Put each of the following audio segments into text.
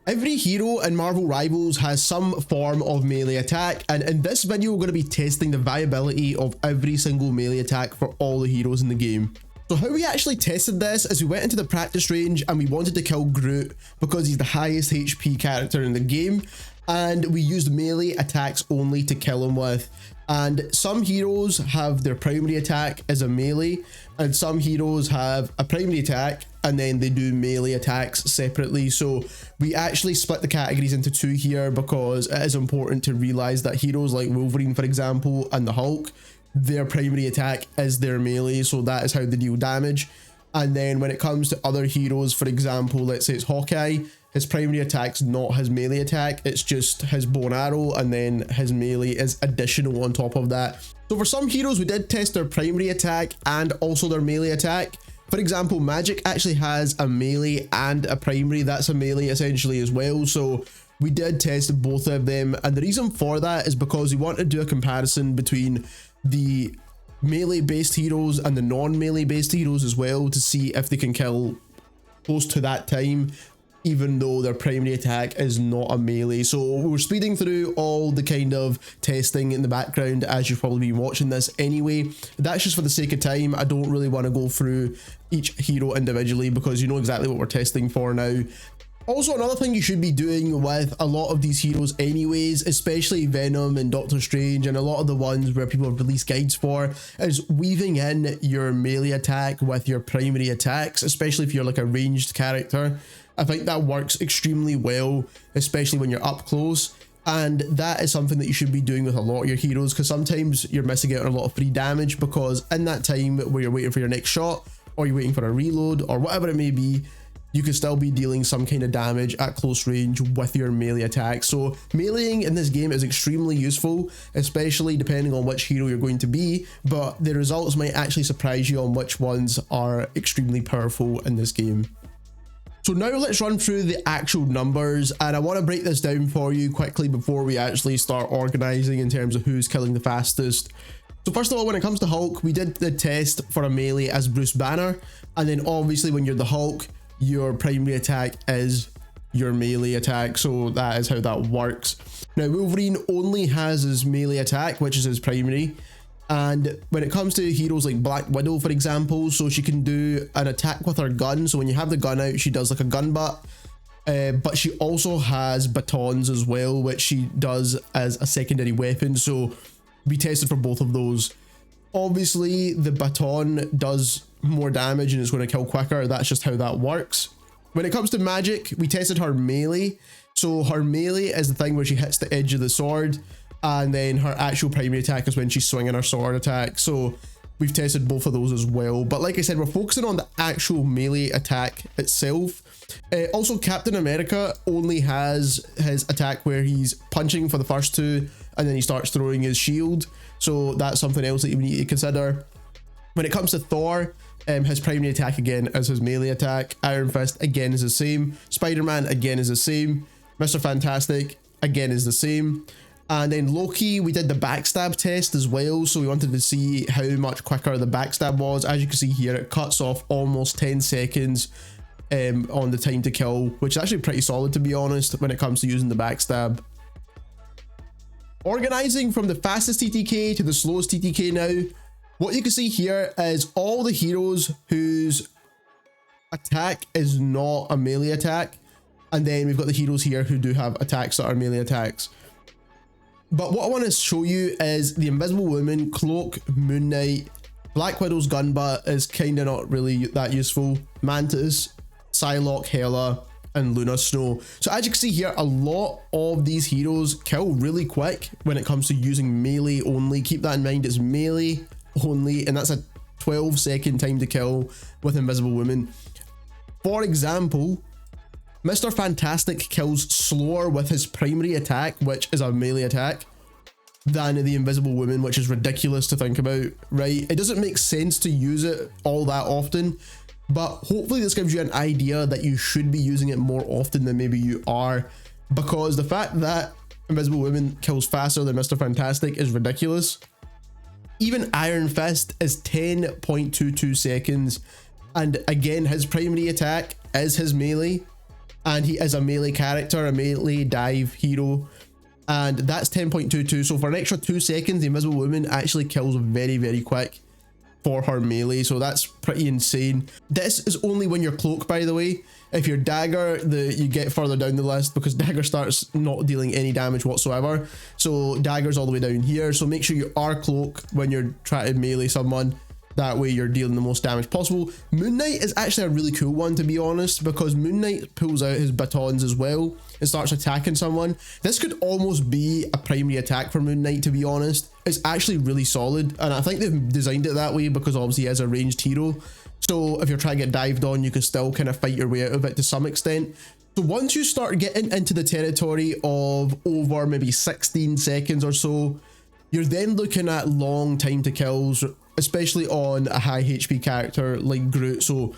Every hero in Marvel Rivals has some form of melee attack, and in this video we're going to be testing the viability of every single melee attack for all the heroes in the game. So how we actually tested this is we went into the practice range and we wanted to kill Groot because he's the highest HP character in the game, and we used melee attacks only to kill him with. And some heroes have their primary attack as a melee, and some heroes have a primary attack and then they do melee attacks separately. So we actually split the categories into two here because it is important to realize that heroes like Wolverine, for example, and the Hulk, their primary attack is their melee, so that is how they deal damage. And then when it comes to other heroes, for example, let's say it's Hawkeye, his primary attack's not his melee attack, it's just his bow and arrow, and then his melee is additional on top of that. So for some heroes we did test their primary attack and also their melee attack. For example, Magic actually has a melee and a primary, that's a melee essentially as well, so we did test both of them, and the reason for that is because we want to do a comparison between the melee based heroes and the non-melee based heroes as well, to see if they can kill close to that time even though their primary attack is not a melee. So we're speeding through all the kind of testing in the background as you've probably been watching this anyway. That's just for the sake of time. I don't really want to go through each hero individually because you know exactly what we're testing for now. Also, another thing you should be doing with a lot of these heroes anyways, especially Venom and Doctor Strange and a lot of the ones where people have released guides for, is weaving in your melee attack with your primary attacks, especially if you're like a ranged character. I think that works extremely well, especially when you're up close. And that is something that you should be doing with a lot of your heroes, because sometimes you're missing out on a lot of free damage because in that time where you're waiting for your next shot or you're waiting for a reload or whatever it may be, you could still be dealing some kind of damage at close range with your melee attack. So meleeing in this game is extremely useful, especially depending on which hero you're going to be, but the results might actually surprise you on which ones are extremely powerful in this game. So now let's run through the actual numbers, and I want to break this down for you quickly before we actually start organizing in terms of who's killing the fastest. So first of all, when it comes to Hulk, we did the test for a melee as Bruce Banner, and then obviously when you're the Hulk, your primary attack is your melee attack, so that is how that works. Now Wolverine only has his melee attack, which is his primary, and when it comes to heroes like Black Widow, for example, so she can do an attack with her gun. So when you have the gun out, she does like a gun butt, but she also has batons as well, which she does as a secondary weapon. So we tested for both of those. Obviously the baton does more damage and it's going to kill quicker. That's just how that works. When it comes to Magic, we tested her melee. So her melee is the thing where she hits the edge of the sword, and then her actual primary attack is when she's swinging her sword attack. So we've tested both of those as well, but like I said, we're focusing on the actual melee attack itself. Also, Captain America only has his attack where he's punching for the first two and then he starts throwing his shield, so that's something else that you need to consider. When it comes to Thor, his primary attack again is his melee attack. Iron Fist again is the same. Spider-Man again is the same. Mr. Fantastic again is the same. And then Loki, we did the backstab test as well, so we wanted to see how much quicker the backstab was. As you can see here, it cuts off almost 10 seconds on the time to kill, which is actually pretty solid, to be honest, when it comes to using the backstab. Organizing from the fastest TTK to the slowest TTK now, what you can see here is all the heroes whose attack is not a melee attack, and then we've got the heroes here who do have attacks that are melee attacks. But what I want to show you is the Invisible Woman, Cloak, Moon Knight, Black Widow's gun butt is kind of not really that useful, Mantis, Psylocke, Hela, and Luna Snow. So as you can see here, a lot of these heroes kill really quick when it comes to using melee only. Keep that in mind, it's melee only, and that's a 12-second time to kill with Invisible Woman. For example, Mr. Fantastic kills slower with his primary attack, which is a melee attack, than the Invisible Woman, which is ridiculous to think about, right? It doesn't make sense to use it all that often, but hopefully this gives you an idea that you should be using it more often than maybe you are, because the fact that Invisible Woman kills faster than Mr. Fantastic is ridiculous. Even Iron Fist is 10.22 seconds, and again his primary attack is his melee, and he is a melee character, a melee dive hero, and that's 10.22. So for an extra 2 seconds, the Invisible Woman actually kills very, very quick for her melee, so that's pretty insane. This is only when you're cloak, by the way. If you're dagger, you get further down the list, because dagger starts not dealing any damage whatsoever. So dagger's all the way down here, so make sure you are cloak when you're trying to melee someone. That way you're dealing the most damage possible. Moon Knight is actually a really cool one, to be honest, because Moon Knight pulls out his batons as well and starts attacking someone. This could almost be a primary attack for Moon Knight, to be honest. It's actually really solid, and I think they've designed it that way because obviously he is a ranged hero. So if you're trying to get dived on, you can still kind of fight your way out of it to some extent. So once you start getting into the territory of over maybe 16 seconds or so, you're then looking at long time to kills, especially on a high HP character like Groot. So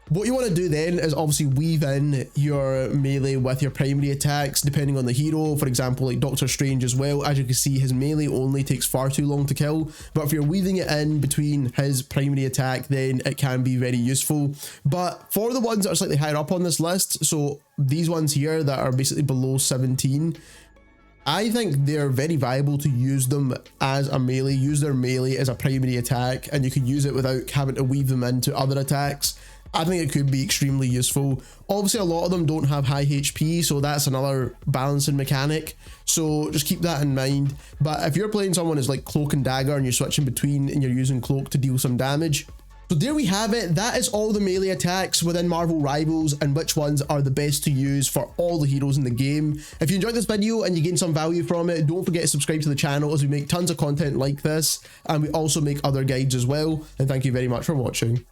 what you want to do then is obviously weave in your melee with your primary attacks depending on the hero. For example, like Doctor Strange as well, as you can see, his melee only takes far too long to kill, but if you're weaving it in between his primary attack, then it can be very useful. But for the ones that are slightly higher up on this list, so these ones here that are basically below 17, I think they're very viable to use them as a melee. Use their melee as a primary attack, and you can use it without having to weave them into other attacks. I think it could be extremely useful. Obviously, a lot of them don't have high HP, so that's another balancing mechanic. So just keep that in mind. But if you're playing someone as like cloak and dagger and you're switching between and you're using cloak to deal some damage. So there we have it. That is all the melee attacks within Marvel Rivals and which ones are the best to use for all the heroes in the game. If you enjoyed this video and you gained some value from it, don't forget to subscribe to the channel as we make tons of content like this, and we also make other guides as well. And thank you very much for watching.